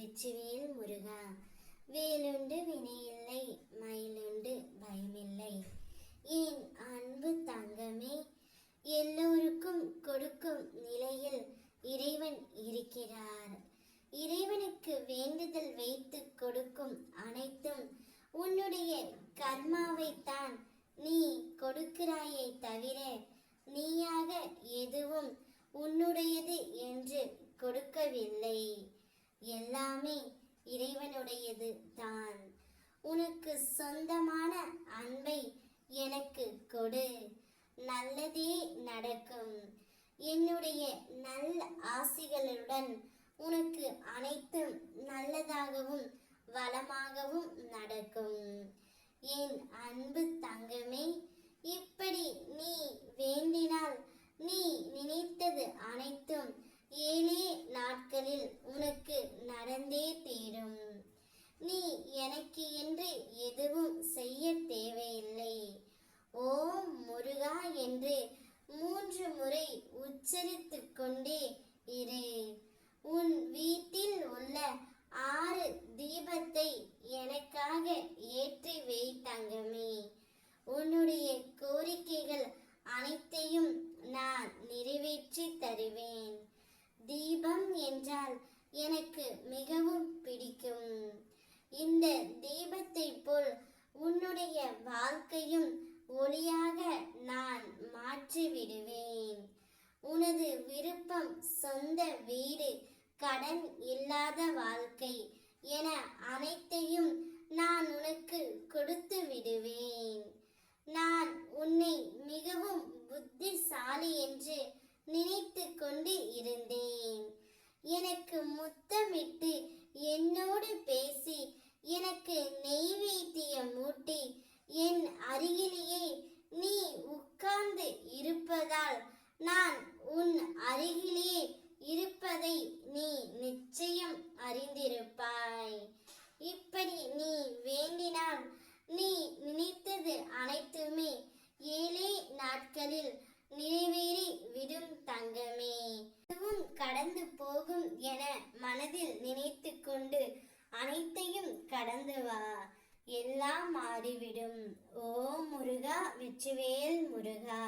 வெற்றிவேல் முருகா. வேலுண்டு வினையில்லை, மயிலுண்டு பயமில்லை. என் அன்பு தங்கமே, எல்லோருக்கும் கொடுக்கும் நிலையில் இறைவன் இருக்கிறார். இறைவனுக்கு வேண்டுதல் வைத்து கொடுக்கும் அனைத்தும் உன்னுடைய கர்மாவைத்தான் நீ கொடுக்கிறாயே தவிர நீயாக எதுவும் உன்னுடையது என்று கொடுக்கவில்லை. எல்லாமே இறைவனுடையது தான். உனக்கு சொந்தமான அன்பை எனக்கு கொடு, நல்லதே நடக்கும். என்னுடைய நல்ல ஆசிகளுடன் உனக்கு அனைத்தும் நல்லதாகவும் வளமாகவும் நடக்கும். என் அன்பு தங்கமே, இப்படி நீ வேண்டினால் நீ நினைத்தது அனைத்தும் 7 நாட்களில் உனக்கு நடந்தே தீரும். நீ எனக்கு என்று எதுவும் செய்ய தேவையில்லை. ஓம் முருகா என்று 3 முறை உச்சரித்து கொண்டே இரு. உன் வீட்டில் உள்ள 6 தீபத்தை எனக்காக ஏற்றி வை தங்கமே. உன்னுடைய கோரிக்கைகள் அனைத்தையும் நான் நிறைவேற்றி தருவேன். தீபம் என்றால் எனக்கு மிகவும் பிடிக்கும். இந்த தீபத்தை போல் உன்னுடைய வாழ்க்கையும் ஒளியாக நான் மாற்றி விடுவேன். உனது விருப்பம் சொந்த வீடு, கடன் இல்லாத வாழ்க்கை என அனைத்தையும் நான் உனக்கு கொடுத்து விடுவேன். நான் உன்னை மிகவும் புத்திசாலி என்று நினைத்து கொண்டு இருந்தேன். எனக்கு முத்தமிட்டு என்னோடு பேசி எனக்கு நெய்வேத்தியம் மூட்டி என் அருகிலேயே நீ உட்கார்ந்து இருப்பதால் நான் உன் அருகிலே இருப்பதை நீ நிச்சயம் அறிந்திருப்பாய். இப்படி நீ வேண்டினால் நீ நினைத்தது அனைத்துமே 7 நாட்களில் நிறைவேறி விடும் தங்கமே. இதுவும் கடந்து போகும் என மனதில் நினைத்து கொண்டு அனைத்தையும் கடந்து வா, எல்லாம் மாறிவிடும். ஓம் முருகா, வெற்றிவேல் முருகா.